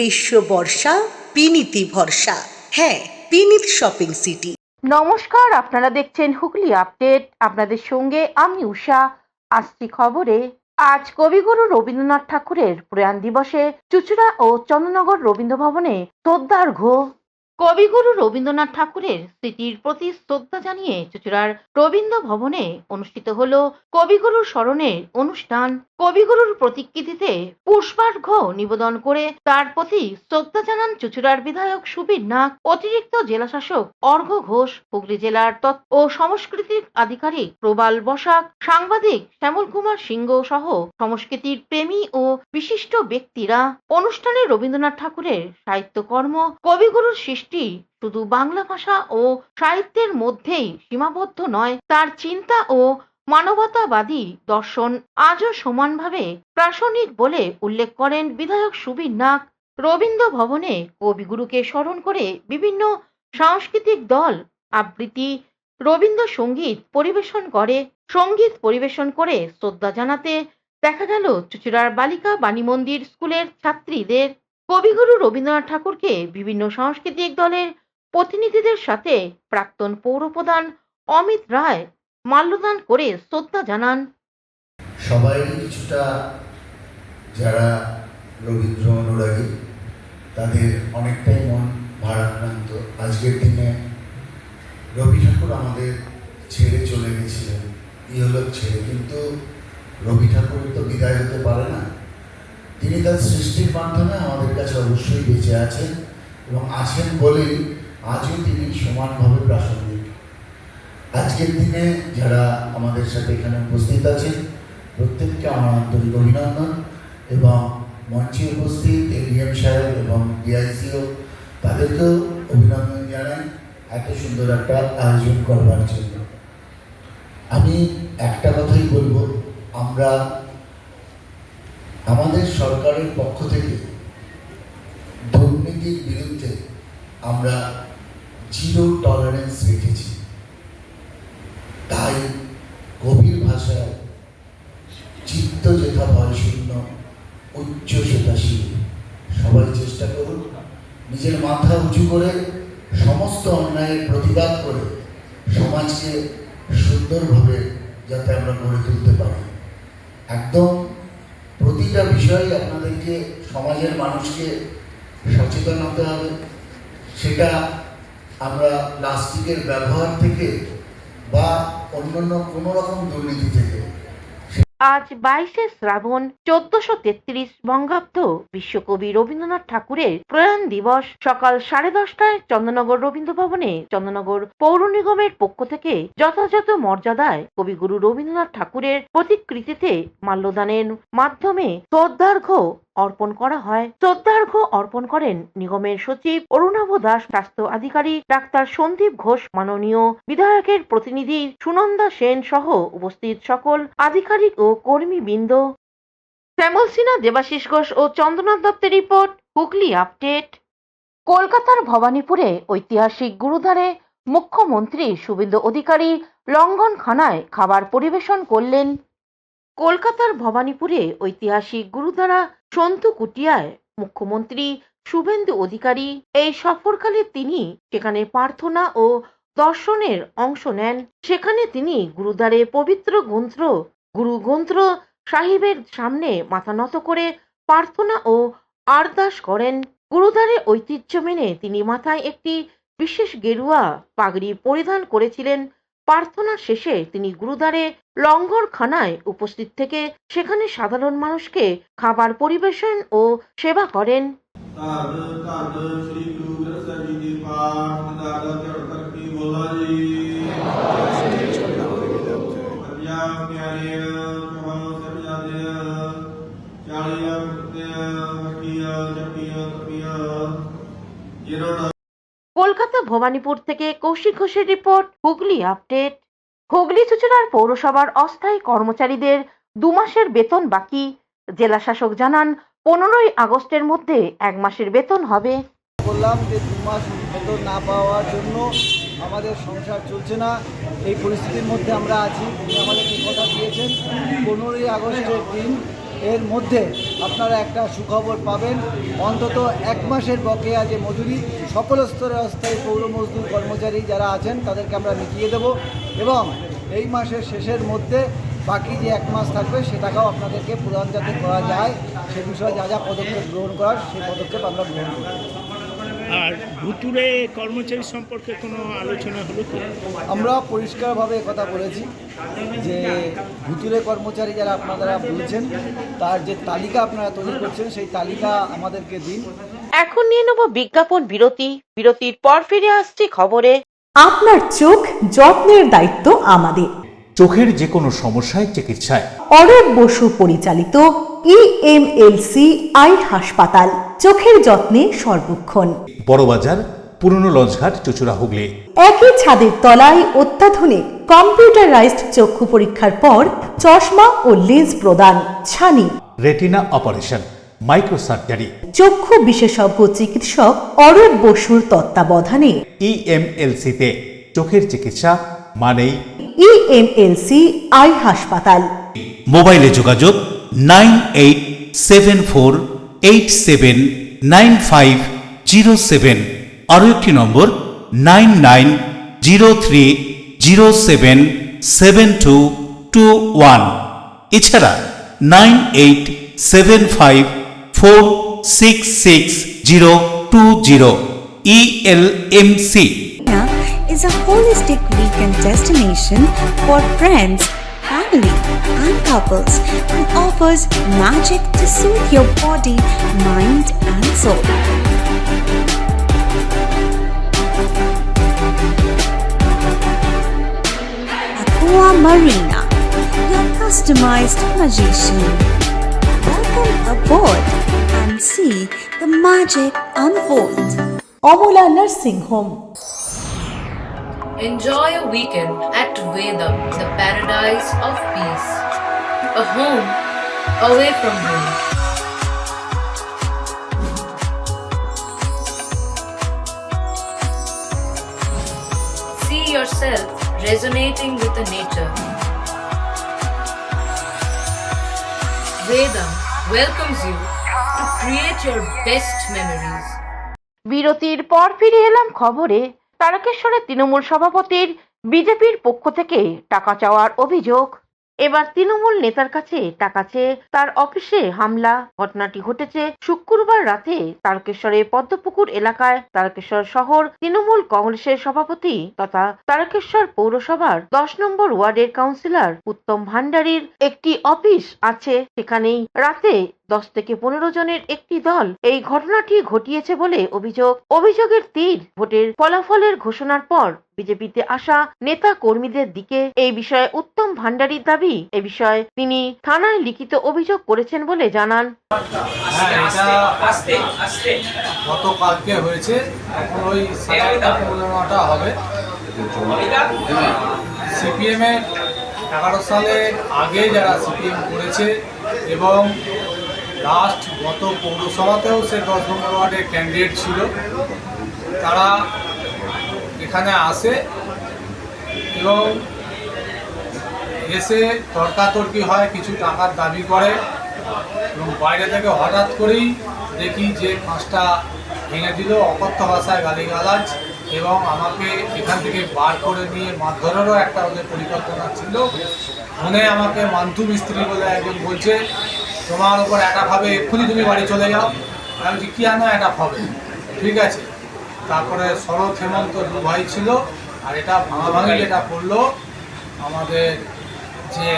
গ্রীষ্ম বর্ষা বিনীতি ভরসা। হ্যাঁ, বিনীত শপিং সিটি। নমস্কার, আপনারা দেখছেন হুগলি আপডেট। আপনাদের সঙ্গে আমি উষা। আসছি খবরে। আজ কবিগুরু রবীন্দ্রনাথ ঠাকুরের প্রয়াণ দিবসে চুঁচুড়া ও চন্দ্রনগর রবীন্দ্র ভবনে শ্রদ্ধার্ঘ্য। কবিগুরু রবীন্দ্রনাথ ঠাকুরের স্মৃতির প্রতি শ্রদ্ধা জানিয়ে চুঁচুড়ার রবীন্দ্র ভবনে অনুষ্ঠিত হল কবিগুরুর স্মরণের অনুষ্ঠান। কবিগুরুর প্রতিকৃতিতে পুষ্পার্ঘ্য নিবেদন করে তার প্রতি শ্রদ্ধা জানান চুঁচুড়ার বিধায়ক সুবীর নাগ, অতিরিক্ত জেলাশাসক অর্ঘ্য ঘোষ, হুগলি জেলার তথ্য ও সাংস্কৃতিক আধিকারিক প্রবাল বসাক, সাংবাদিক শ্যামল কুমার সিংহ সহ সংস্কৃতির প্রেমী ও বিশিষ্ট ব্যক্তিরা। অনুষ্ঠানে রবীন্দ্রনাথ ঠাকুরের সাহিত্যকর্ম, কবিগুরুর সৃষ্টি শুধু বাংলা ভাষা ও সাহিত্যের মধ্যেই সীমাবদ্ধ নয়, তার চিন্তা ও মানবতাবাদী দর্শন আজও সমানভাবে প্রাসঙ্গিক বলে উল্লেখ করেন বিধায়ক সুবীর নাগ। রবীন্দ্র ভবনে কবিগুরুকে স্মরণ করে বিভিন্ন সাংস্কৃতিক দল আবৃত্তি, রবীন্দ্রসঙ্গীত পরিবেশন করে। সঙ্গীত পরিবেশন করে শ্রদ্ধা জানাতে দেখা গেল চুঁচুড়ার বালিকা বাণী মন্দির স্কুলের ছাত্রীদের। কবিগুরু রবীন্দ্রনাথ ঠাকুরকে বিভিন্ন সাংস্কৃতিক দলের প্রতিনিধিদের সাথে প্রাক্তন পৌরপ্রধান অমিত রায় মাল্যদান করে শ্রদ্ধা জানান। সবাই কিছুটা যারা রবীন্দ্র অনুরাগী তাদের অনেকটাই মন ভারাক্রান্ত। আজকের দিনে রবি ঠাকুর আমাদের ছেড়ে চলে গেছিলেন, ইহলোক ছেড়ে, কিন্তু রবি ঠাকুর তো বিদায় হতে পারে না। তিনি তার সৃষ্টির মাধ্যমে আমাদের কাছে অবশ্যই বেঁচে আছেন এবং আছেন বলেই আজও তিনি সমানভাবে প্রাসঙ্গিক। আজকের দিনে যারা আমাদের সাথে এখানে উপস্থিত আছেন প্রত্যেককে আমার আন্তরিক অভিনন্দন এবং মঞ্চে উপস্থিত এডিএম সাহেব এবং ডিআইসিও তাদেরকেও অভিনন্দন জানাই এত সুন্দর একটা আয়োজন করবার জন্য। আমি একটা কথাই বলবো, আমরা আমাদের সরকারের পক্ষ থেকে দুর্নীতির বিরুদ্ধে আমরা জিরো টলারেন্স রেখেছি। তাই গভীর ভাষায় চিত্ত যেথা ভয় শূন্য, উচ্চ সেতাশীল। সবাই চেষ্টা করুন নিজের মাথা উঁচু করে সমস্ত অন্যায়ের প্রতিবাদ করে সমাজকে সুন্দরভাবে যাতে আমরা গড়ে তুলতে পারি। একদম প্রতিটা বিষয়ে আপনাদেরকে সমাজের মানুষকে সচেতন হতে হবে। সেটা আমরা প্লাস্টিকের ব্যবহার থেকে বা অন্যান্য কোনো রকম দুর্নীতি থেকে। আজ 22শে শ্রাবণ 1433 বঙ্গাব্দ বিশ্বকবি রবীন্দ্রনাথ ঠাকুরের প্রয়াণ দিবস। সকাল 10:30টায় চন্দ্রনগর রবীন্দ্র ভবনে চন্দ্রনগর পৌর নিগমের পক্ষ থেকে যথাযথ মর্যাদায় কবিগুরু রবীন্দ্রনাথ ঠাকুরের প্রতিকৃতিতে মাল্যদানের মাধ্যমে শ্রদ্ধার্ঘ্য অর্পণ করা হয়। শ্রদ্ধার্ঘ্য অর্পণ করেন নিগমের সচিব অরুণাভ দাস, স্বাস্থ্য আধিকারিক ডাক্তার সন্দীপ ঘোষ, মাননীয় বিধায়কের প্রতিনিধি সুনন্দা সেন সহ উপস্থিত সকল আধিকারিক ও কর্মীবৃন্দ। শ্যামল সিনহা, দেবাশিস ঘোষ ও চন্দ্রনাথ দত্তের রিপোর্ট, হুগলি আপডেট। কলকাতার ভবানীপুরে ঐতিহাসিক গুরুদ্বারে মুখ্যমন্ত্রী শুভেন্দু অধিকারী লঙ্গরখানায় খাবার পরিবেশন করলেন। কলকাতার ভবানীপুরে ঐতিহাসিক গুরুদ্বারা সন্তু কুটিয়ায় মুখ্যমন্ত্রী শুভেন্দু অধিকারী এই সফরকালে তিনি সেখানে প্রার্থনা ও দর্শনের অংশ নেন। সেখানে তিনি গুরুদ্বারে পবিত্র গ্রন্থ গুরু গ্রন্থ সাহিবের সামনে মাথা নত করে প্রার্থনা ও আরদাস করেন। গুরুদ্বারের ঐতিহ্য মেনে তিনি মাথায় একটি বিশেষ গেরুয়া পাগড়ি পরিধান করেছিলেন। প্রার্থনার শেষে তিনি গুরুদ্বারে লঙ্গরখানায় উপস্থিত থেকে সেখানে সাধারণ মানুষকে খাবার পরিবেশন ও সেবা করেন। কলকাতা ভবানীপুর থেকে কৌশিক ঘোষের রিপোর্ট, হুগলি আপডেট। হুগলি চুঁচুড়ার পৌরসভার অস্থায়ী কর্মচারীদের 2 মাসের বেতন বাকি। জেলা শাসক জানান 15ই আগস্টের মধ্যে 1 মাসের বেতন হবে। বললাম যে 2 মাস বেতন না পাওয়ার জন্য আমাদের সংসার চলছে না, এই পরিস্থিতির মধ্যে আমরা আছি। তিনি আমাদেরকে কথা দিয়েছেন 15ই আগস্টের দিন এর মধ্যে আপনারা একটা সুখবর পাবেন। অন্তত 1 মাসের বকেয়া যে মজুরি সকল স্তরে অস্থায়ী পৌর মজদুর কর্মচারী যারা আছেন তাদেরকে আমরা মিটিয়ে দেব, এবং এই মাসের শেষের মধ্যে বাকি যে 1 মাস থাকবে সে টাকাও আপনাদেরকে প্রদান যাতে করা যায় সে বিষয়ে যা যা পদক্ষেপ গ্রহণ করার সেই পদক্ষেপ আমরা গ্রহণ করব। আর ভুতুরে কর্মচারী সম্পর্কে কোনো আলোচনা হলো কি? আমরা পরিষ্কারভাবে কথা বলেছি যে ভুতুরে কর্মচারী যারা আপনারা বলছেন তার যে তালিকা আপনারা তৈরি করছেন সেই তালিকা আমাদেরকে দিন। এখন নিয়ে নেব বিজ্ঞাপন বিরতি। বিরতির পর ফিরে আসছি খবরে। আপনার চোখ যত্নের দায়িত্ব আমাদের। চোখের যে কোনো সমস্যায় চিকিৎসায় অরূপ বসু পরিচালিত ইএমএলসি আই হাসপাতাল, চোখের যত্নে সর্বক্ষণ। বড়বাজার, পুরনো লঞ্চঘাট, চুচুড়া, হুগলি। একই ছাদের তলায় অত্যাধুনিক কম্পিউটারাইজড চক্ষু পরীক্ষার পর চশমা ও লেন্স প্রদান, ছানি, রেটিনা অপারেশন, মাইক্রো সার্জারি। চক্ষু বিশেষজ্ঞ চিকিৎসক অরূপ বসুর তত্ত্বাবধানে ইএমএলসিতে চোখের চিকিৎসা মানেই ইএমএলসি আই হাসপাতাল। মোবাইলে যোগাযোগ 9874879507, আরও একটি নম্বর 9903077221, এছাড়া 9875466020। ELMC is a holistic weekend destination for friends, family, and couples and offers magic to soothe your body, mind, and soul. Aqua Marina, your customized magician. Welcome aboard and see the magic unfold. Amala nursing home. Enjoy a weekend at Vedam, the paradise of peace. A home away from home. See yourself resonating with the nature. Vedam welcomes you to create your best memories. বিরতির পর ফিরে এলাম খবরে। তারকেশ্বরের তৃণমূল সভাপতির বিজেপির পক্ষ থেকে টাকা চাওয়ার অভিযোগ। এবার তৃণমূল নেতার কাছে টাকা চেয়ে তার অফিসে হামলা। ঘটনাটি ঘটেছে শুক্রবার রাতে তারকেশ্বরের পদ্মপুকুর এলাকায়। তারকেশ্বর শহর তৃণমূল কংগ্রেসের সভাপতি তথা তারকেশ্বর পৌরসভার 10 নম্বর ওয়ার্ডের কাউন্সিলর উত্তম ভান্ডারীর একটি অফিস আছে। সেখানেই রাতে 10 থেকে 15 জনের একটি দল এই ঘটনাটি ঘটিয়েছে বলে অভিযোগ। অভিযোগের তীর ভোটের ফলাফলের ঘোষণার পর বিজেপিতে আসা নেতা কর্মীদের দিকে। এই বিষয়ে উত্তম ভান্ডারীর দাবি, এ বিষয়ে তিনি থানায় লিখিত অভিযোগ করেছেন বলে জানান। গতকালকে হয়েছে, এখন ওই 8:30-9টা হবে। সিপিএম এর 11 সালের আগে যারা সিপিএম করেছে এবং লাস্ট গত পৌরসভাতেও সে 10 নম্বর ওয়ার্ডের ক্যান্ডিডেট ছিল, তারা এখানে আসে এবং এসে তর্কাতর্কি হয়, কিছু টাকার দাবি করে এবং বাইরে থেকে হঠাৎ করেই দেখি যে 5টা ভেঙে দিল, অকথ্য ভাষায় গালিগালাজ, এবং আমাকে এখান থেকে বার করে নিয়ে মারধরেরও একটা ওদের পরিকল্পনা ছিল। ফোনে আমাকে মান্টু মিস্ত্রি বলে একজন বলছে, তোমার উপর অ্যাটাক হবে, এক্ষুনি তুমি বাড়ি চলে যাও। আমি বলছি কী আনো অ্যাটাক হবে, ঠিক আছে। তারপরে শরৎ হেমন্ত 2 ভাই ছিল, আর এটা ভাঙাভাঙি যেটা করলো আমাদের যে।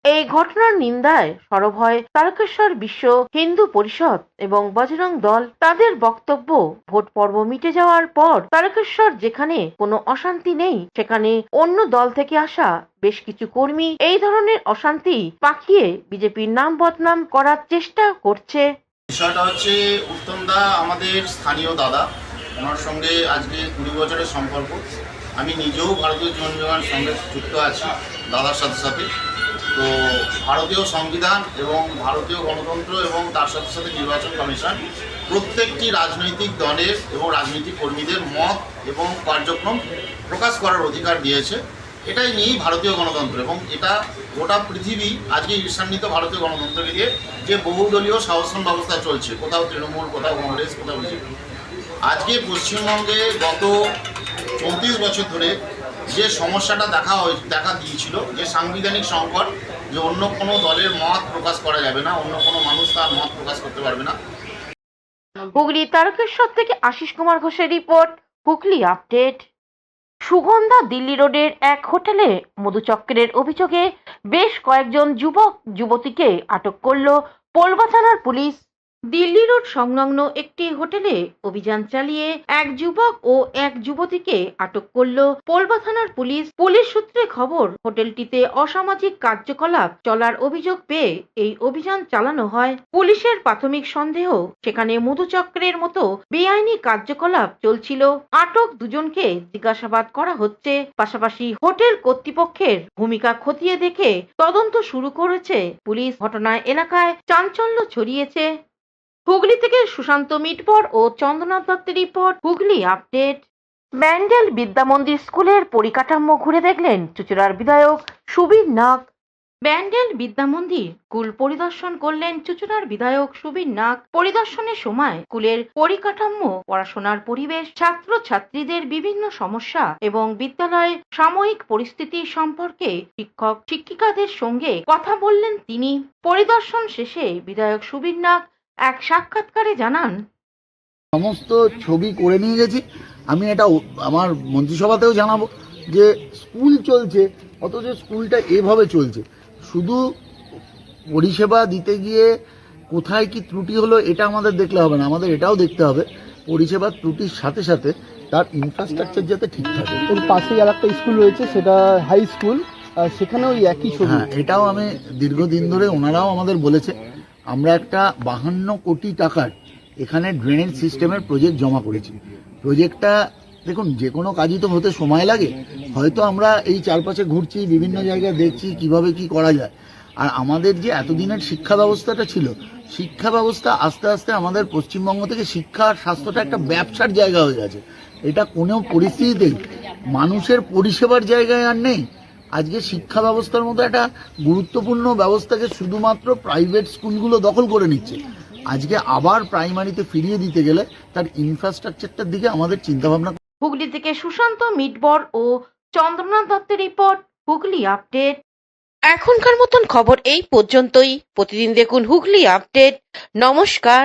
এই ঘটনার নিন্দায় সরব হয় তারকেশ্বর বিশ্ব হিন্দু পরিষদ এবং বজরং দল। তাদের বক্তব্য, ভোট পর্ব মিটে যাওয়ার পর তারকেশ্বর যেখানে কোনো অশান্তি নেই, সেখানে অন্য দল থেকে আসা বেশ কিছু কর্মী এই ধরনের অশান্তি পাকিয়ে বিজেপির নাম বদনাম করার চেষ্টা করছে। বিষয়টা হচ্ছে, উত্তম দা আমাদের স্থানীয় দাদা, ওনার সঙ্গে আজকে 20 বছরের সম্পর্ক। আমি নিজেও ভারতীয় জীবন বিমার সঙ্গে যুক্ত আছি দাদার সাথে সাথে। তো ভারতীয় সংবিধান এবং ভারতীয় গণতন্ত্র এবং তার সাথে সাথে নির্বাচন কমিশন প্রত্যেকটি রাজনৈতিক দলের এবং রাজনৈতিক কর্মীদের মত এবং কার্যক্রম প্রকাশ করার অধিকার দিয়েছে। এটাই নিয়েই ভারতীয় গণতন্ত্র, এবং এটা গোটা পৃথিবী আজকে ঈর্ষান্বিত ভারতীয় গণতন্ত্রকে দিয়ে, যে বহুদলীয় শাসন ব্যবস্থা চলছে, কোথাও তৃণমূল, কোথাও কংগ্রেস, কোথাও বিজেপি। আজকে পশ্চিমবঙ্গে গত 34 বছর ধরে যে সমস্যাটা দেখা দিয়েছিল, যে সাংবিধানিক সংকট, যে অন্য কোনো দলের মত প্রকাশ করা যাবে না, অন্য কোনো মানুষ তার মত প্রকাশ করতে পারবে না। হুগলি তারকেশ্বর থেকে আশিস কুমার ঘোষের রিপোর্ট, হুগলি আপডেট। সুগন্ধা দিল্লি রোডের এক হোটেলে মধুচক্রের অভিযোগে বেশ কয়েকজন যুবক যুবতীকে আটক করল পোলবা থানার পুলিশ। দিল্লি রোড সংলগ্ন একটি হোটেলে অভিযান চালিয়ে এক যুবক ও এক যুবতীকে আটক করল পোলবা থানার পুলিশ। পুলিশ সূত্রে খবর, হোটেলটিতে অসামাজিক কার্যকলাপ চলার অভিযোগ পেয়ে এই অভিযান চালানো হয়। পুলিশের প্রাথমিক সন্দেহ, সেখানে মধুচক্রের মতো বেআইনি কার্যকলাপ চলছিল। আটক দুজনকে জিজ্ঞাসাবাদ করা হচ্ছে। পাশাপাশি হোটেল কর্তৃপক্ষের ভূমিকা খতিয়ে দেখে তদন্ত শুরু করেছে পুলিশ। ঘটনায় এলাকায় চাঞ্চল্য ছড়িয়েছে। হুগলি থেকে সুশান্ত মিটবর ও চন্দ্রনাথ দত্তের রিপোর্ট, হুগলি আপডেট। ব্যান্ডেল বিদ্যামন্দির স্কুলের পরিকাঠামো ঘুরে দেখলেন চুঁচুড়ার বিধায়ক সুবীর নাগ। ব্যান্ডেল বিদ্যামন্দির স্কুল পরিদর্শন করলেন চুঁচুড়ার বিধায়ক সুবীর নাগ। পরিদর্শনের সময় স্কুলের পরিকাঠামো, পড়াশোনার পরিবেশ, ছাত্র ছাত্রীদের বিভিন্ন সমস্যা এবং বিদ্যালয়ের সাময়িক পরিস্থিতি সম্পর্কে শিক্ষক শিক্ষিকাদের সঙ্গে কথা বললেন তিনি। পরিদর্শন শেষে বিধায়ক সুবীর নাগ এক সাক্ষাৎকারে জানান, সমস্ত ছবি করে নিয়ে গেছি। আমি এটা আমার মন্ত্রিসভাতেও জানাবো যে স্কুল চলছে, অথচ স্কুলটা এভাবে চলছে। শুধু পরিষেবা দিতে গিয়ে কোথায় কি ত্রুটি হলো এটা আমাদের দেখলে হবে না, আমাদের এটাও দেখতে হবে পরিষেবার ত্রুটির সাথে সাথে তার ইনফ্রাস্ট্রাকচার যাতে ঠিক থাকে। এর পাশেই আর একটা স্কুল রয়েছে, সেটা হাই স্কুল, সেখানেও একই ছবি। হ্যাঁ, এটাও আমি দীর্ঘদিন ধরে, ওনারাও আমাদের বলেছে, আমরা একটা 52 কোটি টাকার এখানে ড্রেনেজ সিস্টেমের প্রজেক্ট জমা করেছি। প্রজেক্টটা দেখুন, যে কোনো কাজই তো হতে সময় লাগে। হয়তো আমরা এই চারপাশে ঘুরছি, বিভিন্ন জায়গায় দেখছি কিভাবে কি করা যায়। আর আমাদের যে এতদিনের শিক্ষা ব্যবস্থাটা ছিল, শিক্ষা ব্যবস্থা আস্তে আস্তে আমাদের পশ্চিমবঙ্গ থেকে শিক্ষা আর স্বাস্থ্যটা একটা ব্যবসার জায়গা হয়ে গেছে। এটা কোনো পরিস্থিতিতেই মানুষের পরিষেবার জায়গায় আর নেই। আজকে শিক্ষা ব্যবস্থার মতো একটা গুরুত্বপূর্ণ ব্যবস্থাকে শুধুমাত্র প্রাইভেট স্কুলগুলো দখল করে নিচ্ছে। আজকে আবার প্রাইমারিতে ফিরিয়ে দিতে গেলে তার ইনফ্রাস্ট্রাকচারটার দিকে আমাদের চিন্তাভাবনা। হুগলি থেকে সুশান্ত মিটবর ও চন্দ্রনাথ দত্তের রিপোর্ট, হুগলি আপডেট। এখনকার মতন খবর এই পর্যন্তই। প্রতিদিন দেখুন হুগলি আপডেট। নমস্কার।